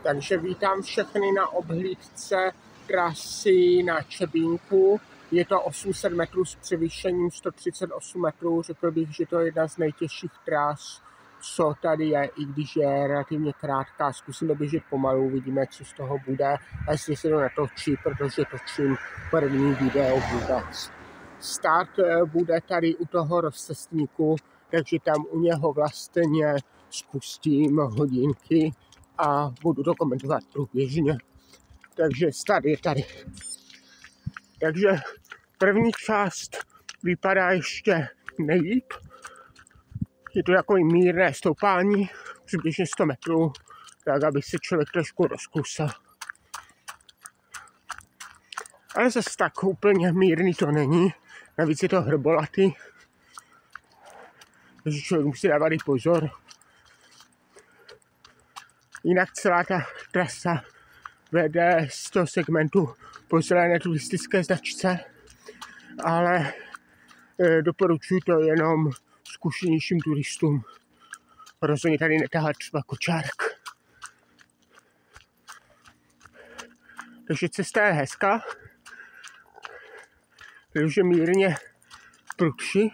Takže vítám všechny na obhlídce trasy na Čebínku. Je to 800 metrů s převýšením 138 metrů. Řekl bych, že to je jedna z nejtěžších tras, co tady je, i když je relativně krátká. Zkusíme běžet pomalu, uvidíme, co z toho bude. A jestli se to netočí, protože točím první video vůbec. Start bude tady u toho rozcestníku, takže tam u něho vlastně spustím hodinky a budu to komentovat průběžně. Takže start je tady. Takže první část vypadá ještě nejlíp. Je to takový mírné stoupání, přibližně 100 metrů, tak aby se člověk trošku rozklusal. Ale zase tak úplně mírný to není, navíc je to hrbolatý, takže člověk musí dávat i pozor. Jinak celá ta trasa vede z toho segmentu po zelené turistické značce, ale doporučuji to jenom zkušenějším turistům. Rozhodně tady netahat třeba kočárek. Takže cesta je hezká, takže mírně prudší.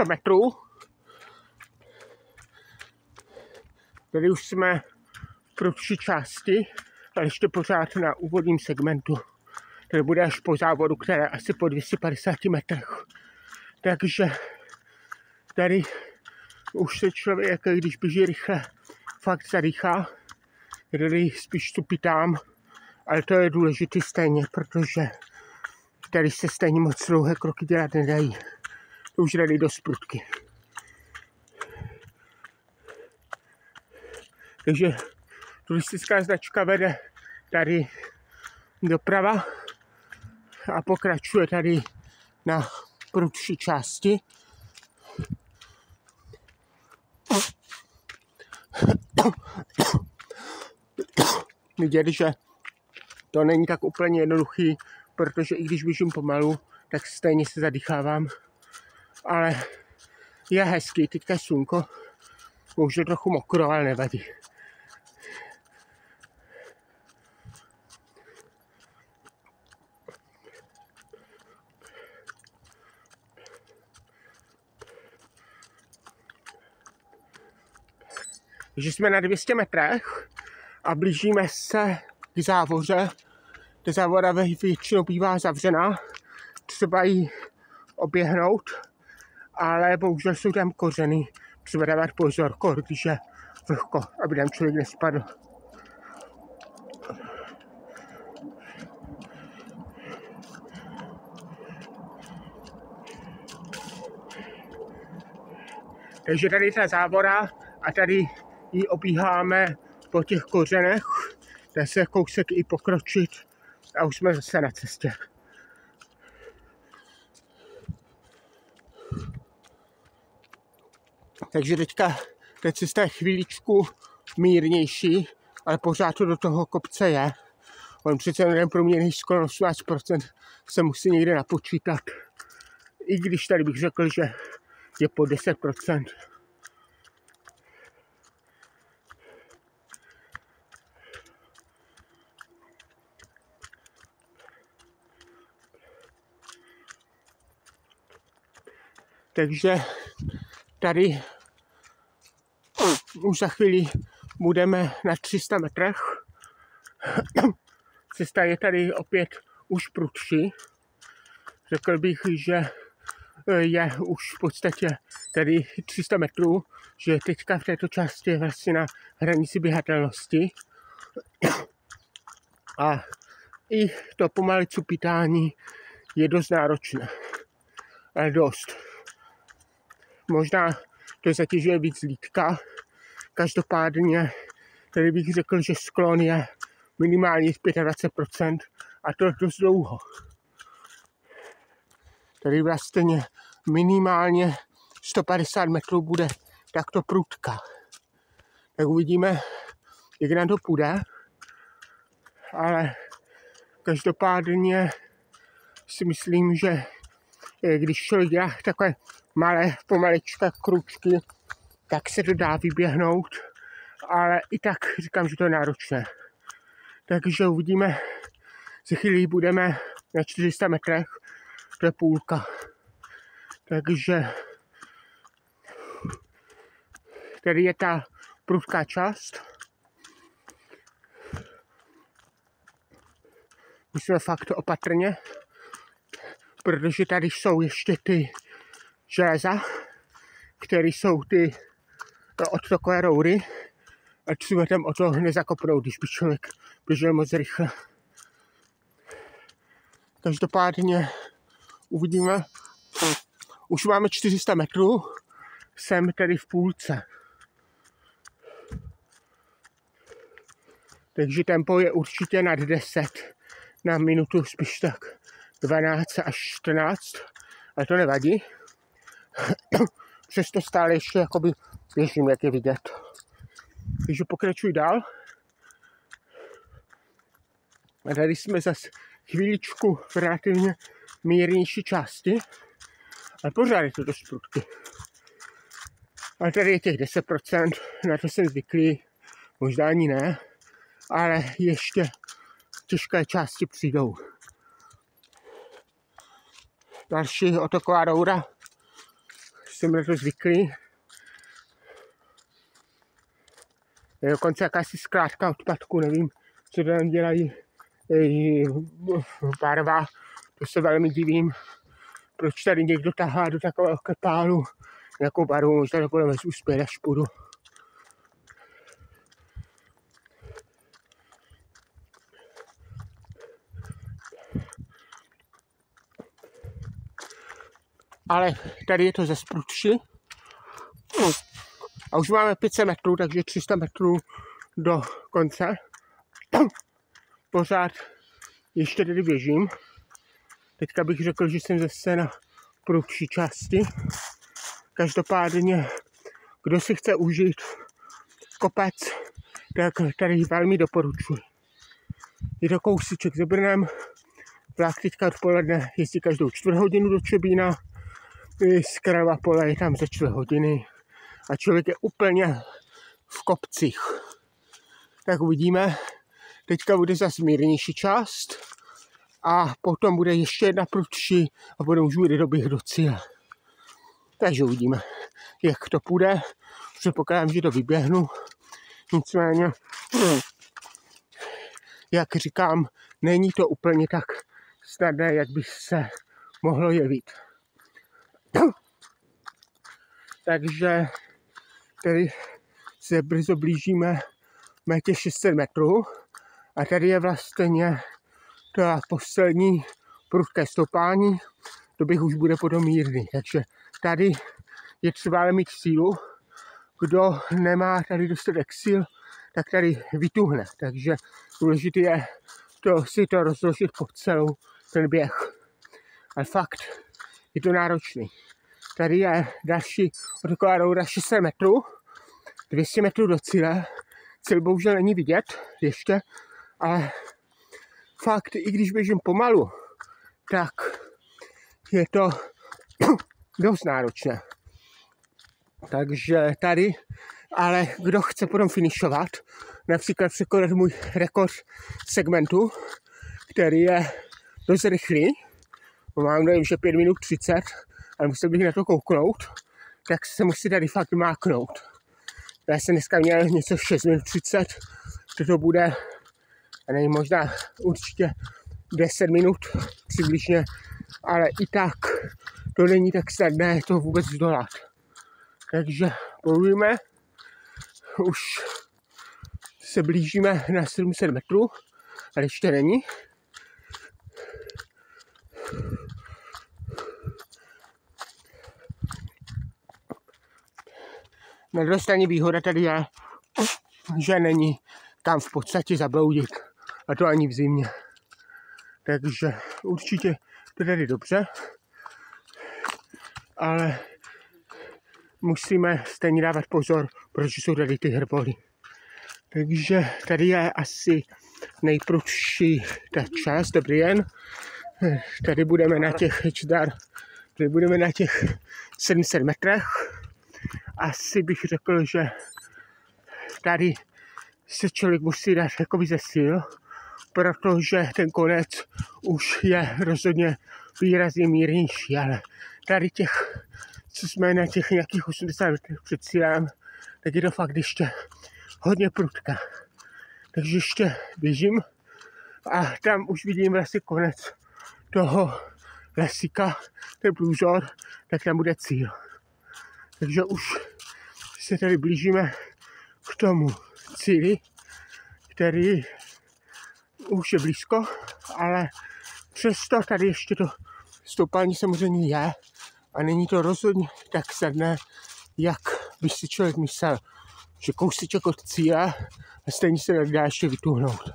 Metrů. Tady už jsme v prudší části, ale ještě pořád na úvodním segmentu. Tady bude až po závodu, které je asi po 250 metrech. Takže tady už se člověk, když běží rychle, fakt zadýchá. Tady spíš stupitám, ale to je důležité stejně, protože tady se stejně moc dlouhé kroky dělat nedají. To už tady dost prudky. Takže turistická značka vede tady doprava a pokračuje tady na prudší části. Vidět, že to není tak úplně jednoduchý, protože i když běžím pomalu, tak stejně se zadýchávám. Ale je hezký, teďka je slunko, už je trochu mokro, ale nevadí. Takže jsme na 200 metrech a blížíme se k závoře. Ta závoda většinou bývá zavřená, třeba ji oběhnout, ale bohužel jsou tam kořeny. Třeba dávat pozor, když je vlhko, aby tam člověk nespadl. Takže tady je ta závoda a tady ji obíháme po těch kořenech. Dá se kousek i pokročit a už jsme zase na cestě. Takže teďka ta cesta je chvíličku mírnější, ale pořád to do toho kopce je. On přece jen průměrný skoro 18% se musí někde napočítat. I když tady bych řekl, že je po 10%. Takže tady už za chvíli budeme na 300 metrech. Cesta je tady opět už prudší. Řekl bych, že je už v podstatě tady 300 metrů, že teďka v této části je vlastně na hranici běhatelnosti. A i to pomalé cupitání je dost náročné. Ale dost. Možná to zatěžuje víc lítka. Každopádně tady bych řekl, že sklon je minimálně 25% a to je dost dlouho. Tady vlastně minimálně 150 metrů bude takto prudka. Tak uvidíme, jak nám to půjde. Ale každopádně si myslím, že když člověk dělá takové malé, pomaličké kručky, tak se to dá vyběhnout, ale i tak říkám, že to je náročné. Takže uvidíme, za chvíli budeme na 400 metrech, to je půlka. Takže tady je ta prudká část. Musíme fakt opatrně, protože tady jsou ještě ty železa, které jsou ty odtokové roury, a třeba tam o to nezakopnout, když by člověk běžel moc rychle. Každopádně uvidíme. Už máme 400 metrů, jsem tady v půlce. Takže tempo je určitě nad 10 na minutu, spíš tak 12 až 14, ale to nevadí. Přesto stále ještě jakoby běžím, jak je vidět. Takže pokračuji dál. A tady jsme zase chvíličku v relativně mírnější části, ale pořád je to dost prudky. Ale tady je těch 10%, na to jsem zvyklý, možná ani ne, ale ještě těžké části přijdou. Další otoková roura, jsem na to zvyklý. Je dokonce jakási skládka odpadku, nevím, co tam dělají barva, to se velmi divím, proč tady někdo tahá do takového kepálu nějakou barvu, možná to budeme uspět, až půjdu. Ale tady je to zase prudší. A už máme 500 metrů, takže 300 metrů do konce. Pořád ještě tady běžím. Teďka bych řekl, že jsem zase na prudší části. Každopádně, kdo si chce užít kopec, tak tady velmi doporučuji. Je to kousíček za Brnem. Vlak teďka odpoledne jezdí každou 4 hodinu do Třebína. Z Kralova Pole je tam za 4 hodiny. A člověk je úplně v kopcích. Tak uvidíme. Teďka bude zase mírnější část. A potom bude ještě jedna prudší a potom už bude doběh do cíle. Takže uvidíme, jak to půjde. Předpokládám, že to vyběhnu. Nicméně, jak říkám, není to úplně tak snadné, jak by se mohlo jevit. Takže tady se brzo blížíme metě 600 metrů a tady je vlastně to poslední prudké stoupání, to bych už bude potom mírný, takže tady je třeba ale mít sílu, kdo nemá tady dostatek sil, tak tady vytuhne, takže důležité je si to rozložit po celou ten běh, ale fakt je to náročný. Tady je další otoková roura 600 metrů, 200 metrů do cíle. Cíl bohužel není vidět ještě, ale fakt, i když běžím pomalu, tak je to dost náročné. Takže tady, ale kdo chce potom finišovat, například překonat můj rekord segmentu, který je dost rychlý, mám nevím, že 5 minut 30, ale musel bych na to kouknout, tak se musí tady fakt máknout. Já jsem dneska měl něco 6 minut 30, to bude, nevím, možná určitě 10 minut přibližně, ale i tak to není tak snadné to vůbec zdolat. Takže bojujeme, už se blížíme na 700 metrů, ale ještě není. Na druhé straně výhoda tady je, že není tam v podstatě zabloudit, a to ani v zimě. Takže určitě to tady dobře, ale musíme stejně dávat pozor, protože jsou tady ty hrboly. Takže tady je asi nejprudší ta část, dobrý den. Tady budeme na těch Tady budeme na těch 700 metrech. Asi bych řekl, že tady se člověk musí dát jakoby ze sil, protože ten konec už je rozhodně výrazně mírnější, ale tady těch, co jsme na těch nějakých 80 metrech před cílem, tak je to fakt ještě hodně prudká. Takže ještě běžím a tam už vidím vlastně konec toho lesíka, ten průzor, tak tam bude cíl. Takže už se tady blížíme k tomu cíli, který už je blízko, ale přesto tady ještě to stoupání samozřejmě je a není to rozhodně tak snadné, jak by si člověk myslel, že kousíček od cíle a stejně se nedá ještě vytuhnout.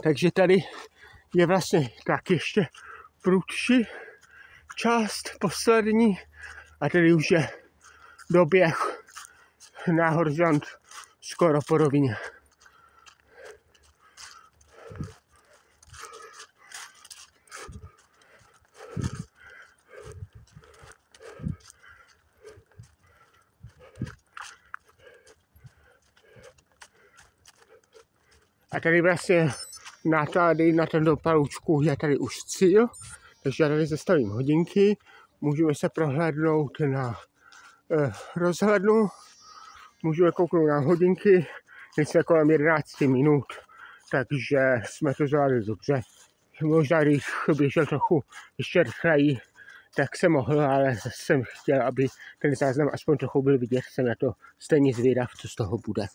Takže tady je vlastně tak ještě prudší část poslední a tady už je doběh na horizont skoro po rovině. A tady vlastně na tento paloučku je tady už cíl, takže já tady zastavím hodinky, můžeme se prohlédnout na rozhlednu, můžeme kouknout na hodinky, něco kolem 11 minut, takže jsme to zvládli dobře. Možná když běžel trochu ještě rychleji, tak jsem mohl, ale zase jsem chtěl, aby ten záznam aspoň trochu byl vidět, jsem na to stejně zvědav, co z toho bude.